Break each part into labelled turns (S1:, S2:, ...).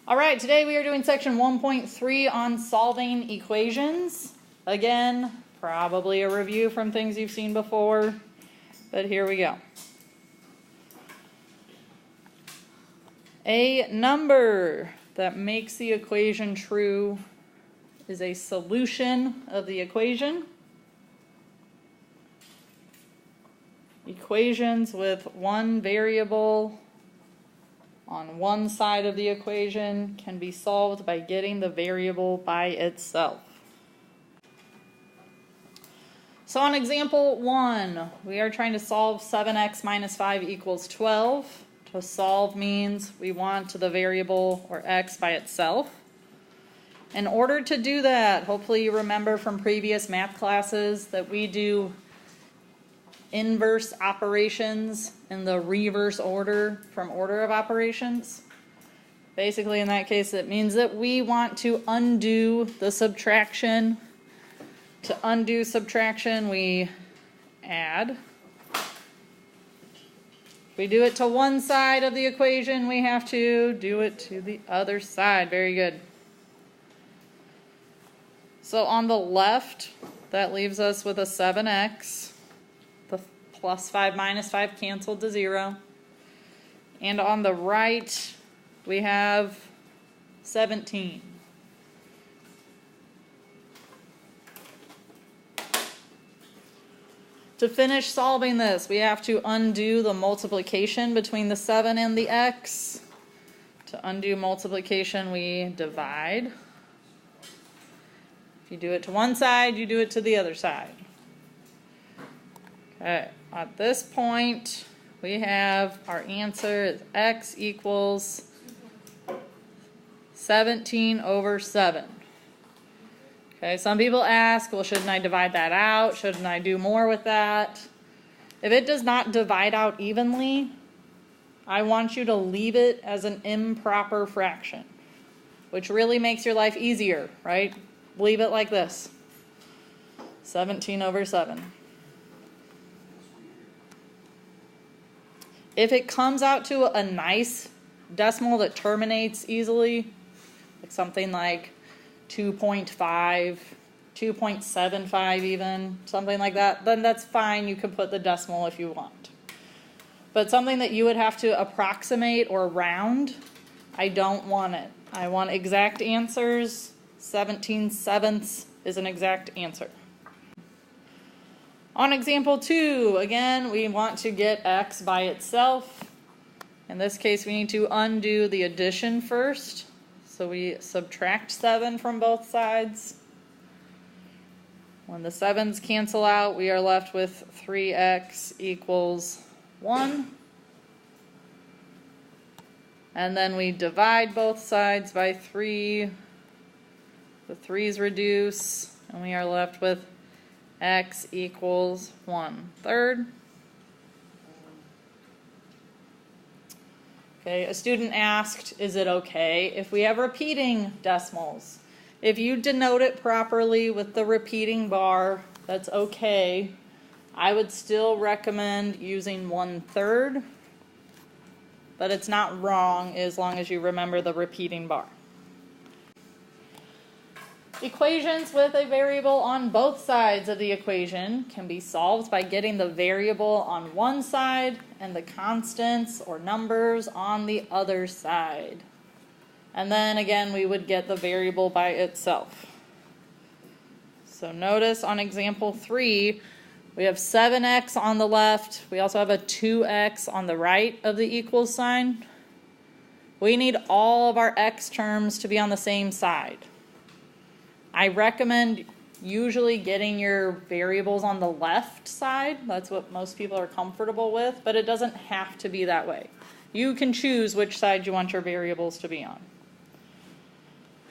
S1: All right, today we are doing section 1.3 on solving equations. Again, probably a review from things you've seen before, but here we go. A number that makes the equation true is a solution of the equation. Equations with one variable on one side of the equation can be solved by getting the variable by itself. So on example 1, we are trying to solve 7x minus 5 equals 12. To solve means we want the variable, or x, by itself. In order to do that, hopefully you remember from previous math classes that we do inverse operations in the reverse order from order of operations. Basically, in that case, it means that we want to undo the subtraction. To undo subtraction, we add. If we do it to one side of the equation, we have to do it to the other side. Very good. So on the left, that leaves us with a 7x. The plus 5 minus 5 canceled to 0. And on the right, we have 17. To finish solving this, we have to undo the multiplication between the 7 and the x. To undo multiplication, we divide. If you do it to one side, you do it to the other side. Okay, at this point, we have our answer is x equals 17 over 7. Okay, some people ask, well, shouldn't I divide that out? Shouldn't I do more with that? If it does not divide out evenly, I want you to leave it as an improper fraction, which really makes your life easier, right? Leave it like this, 17 over 7. If it comes out to a nice decimal that terminates easily, like something like 2.5, 2.75 even, something like that, then that's fine. You can put the decimal if you want. But something that you would have to approximate or round, I don't want it. I want exact answers. 17/7 is an exact answer. On example 2, again, we want to get x by itself. In this case, we need to undo the addition first. So we subtract 7 from both sides. When the 7's cancel out, we are left with 3x equals 1. And then we divide both sides by 3. The 3's reduce, and we are left with x equals 1/3. Okay, a student asked, is it okay if we have repeating decimals? If you denote it properly with the repeating bar, that's okay. I would still recommend using 1/3, but it's not wrong as long as you remember the repeating bar. Equations with a variable on both sides of the equation can be solved by getting the variable on one side and the constants or numbers on the other side. And then again, we would get the variable by itself. So notice on example 3, we have 7x on the left. We also have a 2x on the right of the equals sign. We need all of our x terms to be on the same side. I recommend usually getting your variables on the left side. That's what most people are comfortable with, but it doesn't have to be that way. You can choose which side you want your variables to be on.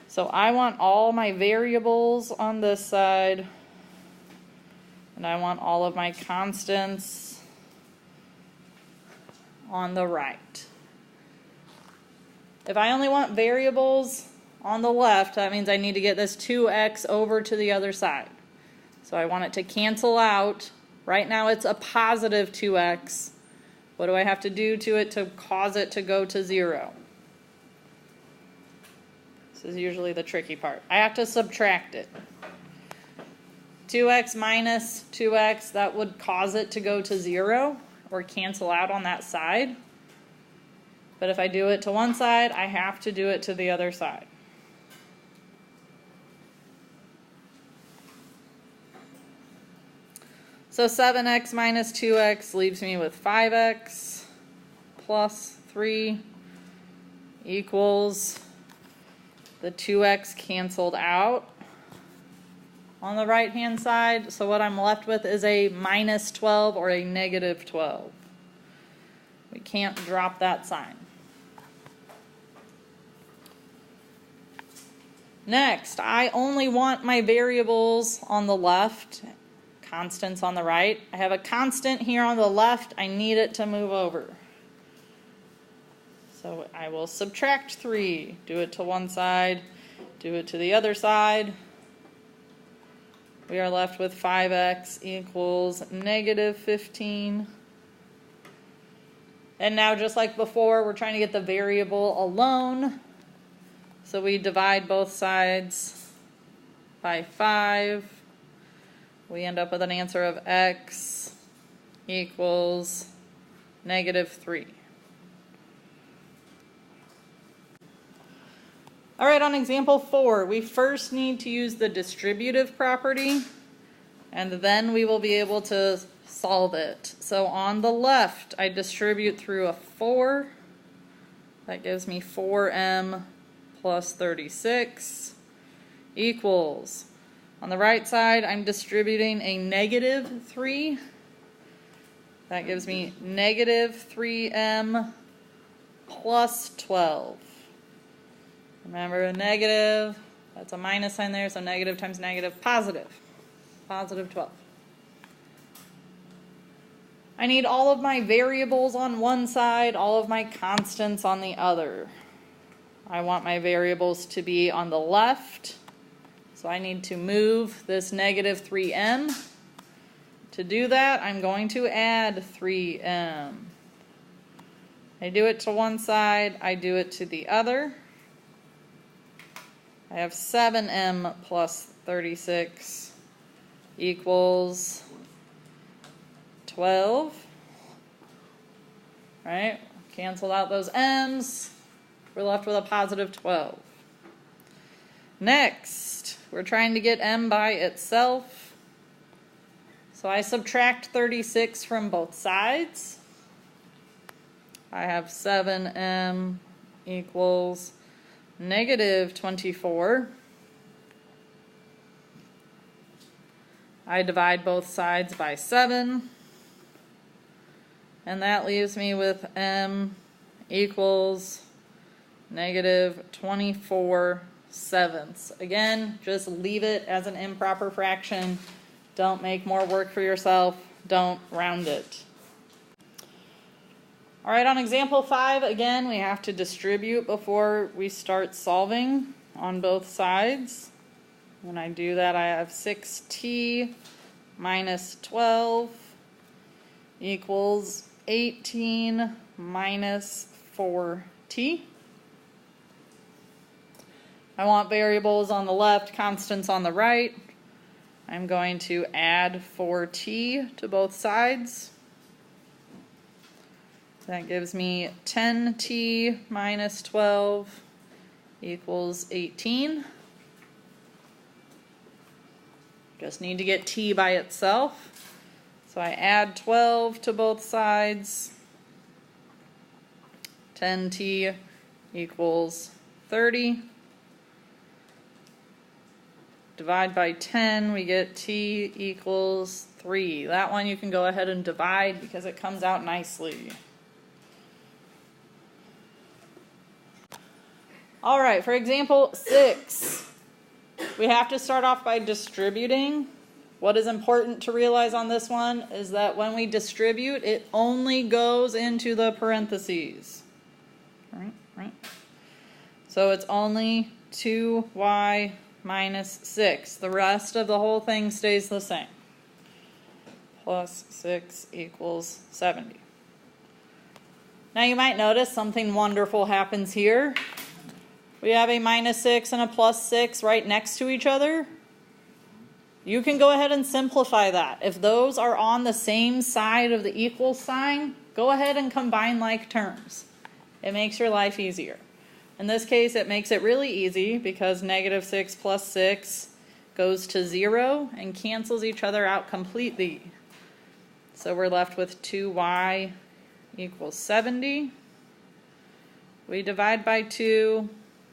S1: So I want all my variables on this side, and I want all of my constants on the right. If I only want variables on the left, that means I need to get this 2x over to the other side. So I want it to cancel out. Right now it's a positive 2x. What do I have to do to it to cause it to go to 0? This is usually the tricky part. I have to subtract it. 2x minus 2x, that would cause it to go to 0 or cancel out on that side. But if I do it to one side, I have to do it to the other side. So 7x minus 2x leaves me with 5x plus 3 equals the 2x canceled out on the right hand side. So what I'm left with is a minus 12 or a negative 12. We can't drop that sign. Next, I only want my variables on the left, constants on the right. I have a constant here on the left. I need it to move over. So I will subtract 3. Do it to one side. Do it to the other side. We are left with 5x equals negative 15. And now, just like before, we're trying to get the variable alone. So we divide both sides by 5. We end up with an answer of x equals negative 3. All right, on example 4, we first need to use the distributive property, and then we will be able to solve it. So on the left, I distribute through a 4. That gives me 4m plus 36 equals. On the right side, I'm distributing a negative 3. That gives me negative 3m plus 12. Remember, a negative, that's a minus sign there, so negative times negative, positive. Positive 12. I need all of my variables on one side, all of my constants on the other. I want my variables to be on the left. So I need to move this negative 3m. To do that, I'm going to add 3m. I do it to one side, I do it to the other. I have 7m plus 36 equals 12. Right? Cancel out those m's. We're left with a positive 12. Next, we're trying to get m by itself. So I subtract 36 from both sides. I have 7m equals negative 24. I divide both sides by 7. And that leaves me with m equals negative 24 sevenths. Again, just leave it as an improper fraction. Don't make more work for yourself. Don't round it. All right, on example 5, again, we have to distribute before we start solving on both sides. When I do that, I have 6t minus 12 equals 18 minus 4t. I want variables on the left, constants on the right. I'm going to add 4t to both sides. That gives me 10t minus 12 equals 18. Just need to get t by itself. So I add 12 to both sides. 10t equals 30. Divide by 10, we get t equals 3. That one you can go ahead and divide because it comes out nicely. All right, for example 6, we have to start off by distributing. What is important to realize on this one is that when we distribute, it only goes into the parentheses. Right? So it's only 2y minus 6. The rest of the whole thing stays the same. Plus 6 equals 70. Now you might notice something wonderful happens here. We have a -6 and a +6 right next to each other. You can go ahead and simplify that. If those are on the same side of the equal sign, go ahead and combine like terms. It makes your life easier. In this case, it makes it really easy because -6 plus 6 goes to 0 and cancels each other out completely. So we're left with 2y equals 70. We divide by 2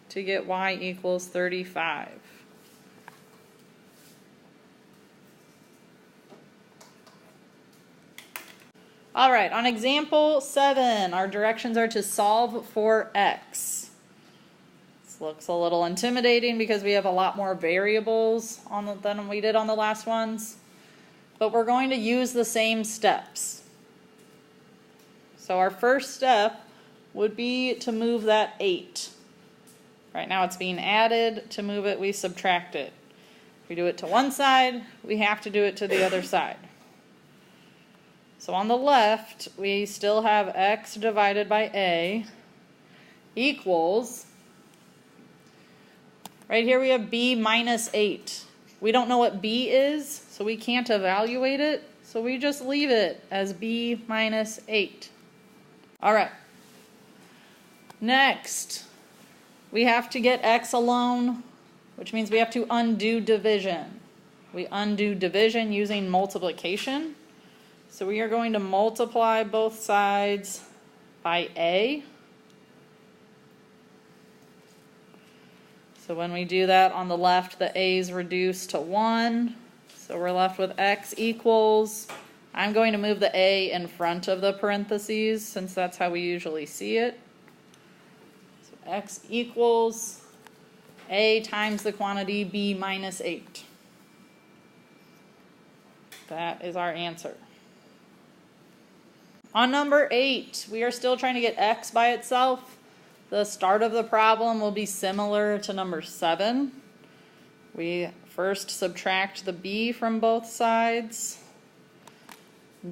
S1: to get y equals 35. All right, on example 7, our directions are to solve for x. This looks a little intimidating because we have a lot more variables than we did on the last ones, but we're going to use the same steps. So our first step would be to move that 8. Right now it's being added. To move it, we subtract it. If we do it to one side, we have to do it to the other side. So on the left, we still have x divided by a equals, right here we have b minus 8. We don't know what b is, so we can't evaluate it, so we just leave it as b minus 8. All right. Next, we have to get x alone, which means we have to undo division. We undo division using multiplication. So we are going to multiply both sides by a. So when we do that on the left, the a is reduced to 1. So we're left with x equals, I'm going to move the a in front of the parentheses since that's how we usually see it. So x equals a times the quantity b minus 8. That is our answer. On number 8, we are still trying to get x by itself. The start of the problem will be similar to number 7. We first subtract the b from both sides.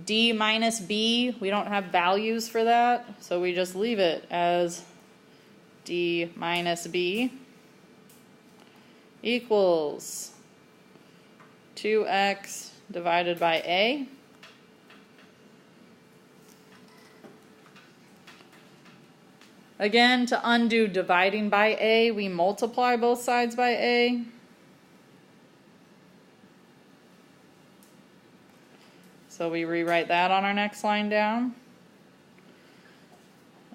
S1: D minus b, we don't have values for that, so we just leave it as d minus b equals 2x divided by a. Again, to undo dividing by a, we multiply both sides by a. So we rewrite that on our next line down.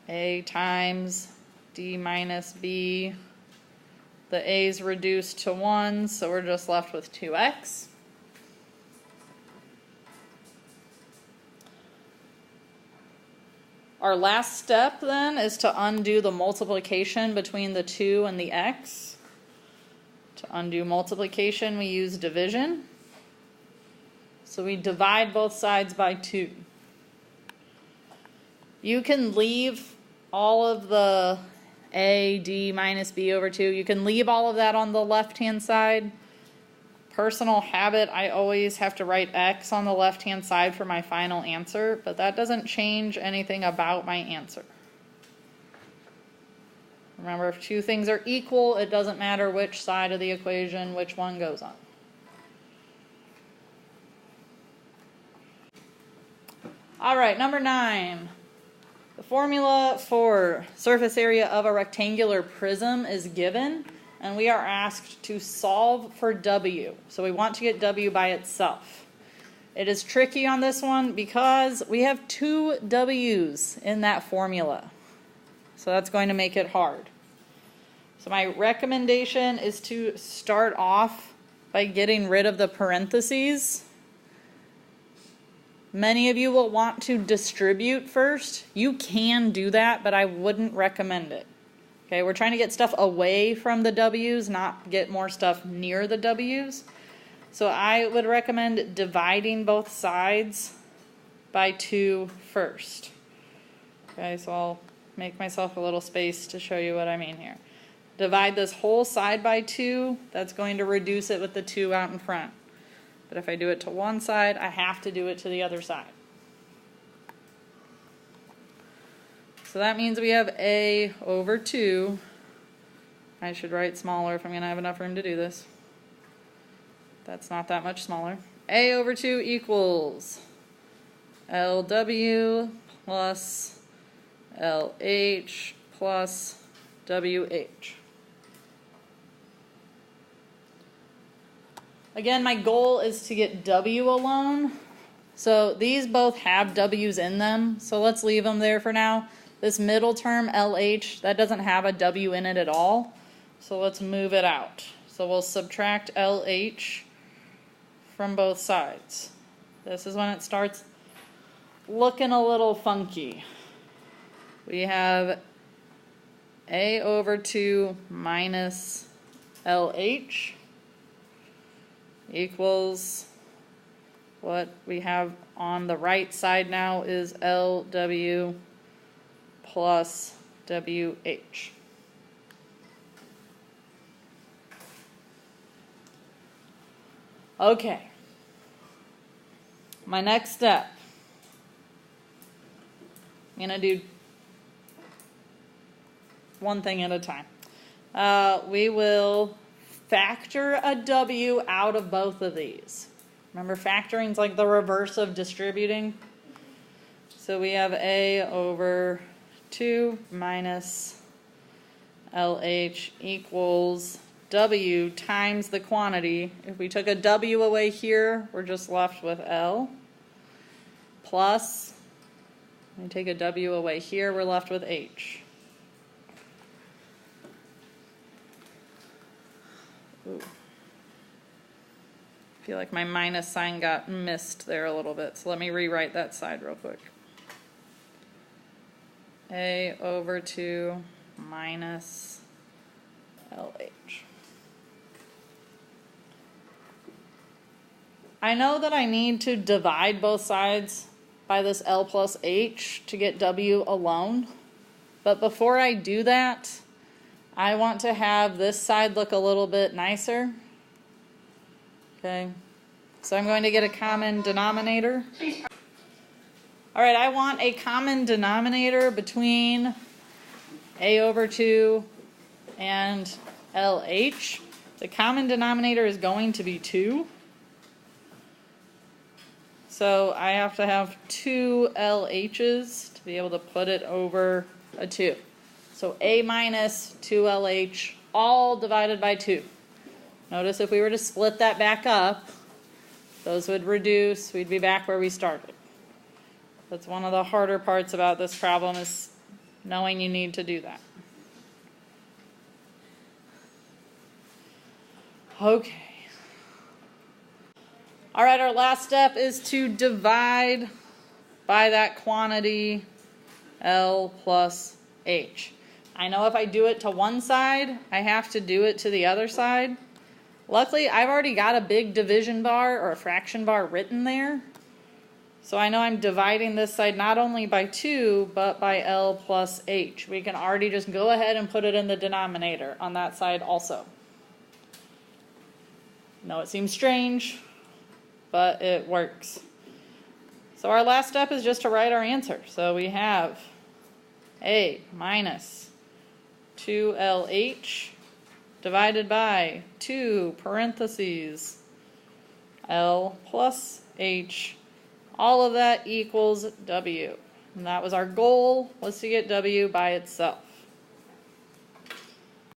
S1: A times d minus b. The a is reduced to 1, so we're just left with 2x. Our last step then is to undo the multiplication between the 2 and the x. To undo multiplication, we use division. So we divide both sides by 2. You can leave all of the a, d minus b over 2. You can leave all of that on the left-hand side. Personal habit, I always have to write x on the left-hand side for my final answer, but that doesn't change anything about my answer. Remember, if two things are equal, it doesn't matter which side of the equation which one goes on. All right, number 9. The formula for surface area of a rectangular prism is given, and we are asked to solve for w. So we want to get w by itself. It is tricky on this one because we have 2 w's in that formula. So that's going to make it hard. So my recommendation is to start off by getting rid of the parentheses. Many of you will want to distribute first. You can do that, but I wouldn't recommend it. Okay, we're trying to get stuff away from the w's, not get more stuff near the w's. So I would recommend dividing both sides by 2 first. Okay, so I'll make myself a little space to show you what I mean here. Divide this whole side by 2, that's going to reduce it with the 2 out in front. But if I do it to one side, I have to do it to the other side. So that means we have a over 2 I should write smaller if I'm going to have enough room to do this. That's not that much smaller. A over 2 equals LW plus LH plus WH. Again, my goal is to get W alone. So these both have W's in them, so let's leave them there for now. This middle term, LH, that doesn't have a W in it at all, so let's move it out. So we'll subtract LH from both sides. This is when it starts looking a little funky. We have A over 2 minus LH equals what we have on the right side now is LW plus WH. Okay. My next step, I'm going to do one thing at a time. We will factor a W out of both of these. Remember, factoring is like the reverse of distributing. So we have A over 2 minus LH equals W times the quantity. If we took a W away here, we're just left with L. Plus, we take a W away here, we're left with H. Ooh. I feel like my minus sign got missed there a little bit, so let me rewrite that side real quick. A over 2 minus LH. I know that I need to divide both sides by this L plus H to get W alone, but before I do that, I want to have this side look a little bit nicer. Okay, so I'm going to get a common denominator. All right, I want a common denominator between A over 2 and LH. The common denominator is going to be 2. So I have to have 2 LH's to be able to put it over a 2. So A minus 2LH, all divided by 2. Notice if we were to split that back up, those would reduce, we'd be back where we started. That's one of the harder parts about this problem, is knowing you need to do that. Okay. All right, our last step is to divide by that quantity L plus H. I know if I do it to one side, I have to do it to the other side. Luckily, I've already got a big division bar or a fraction bar written there. So I know I'm dividing this side not only by 2, but by L plus H. We can already just go ahead and put it in the denominator on that side also. No, it seems strange, but it works. So our last step is just to write our answer. So we have A minus 2LH divided by 2 parentheses L plus H. All of that equals W. And that was our goal, was to get W by itself.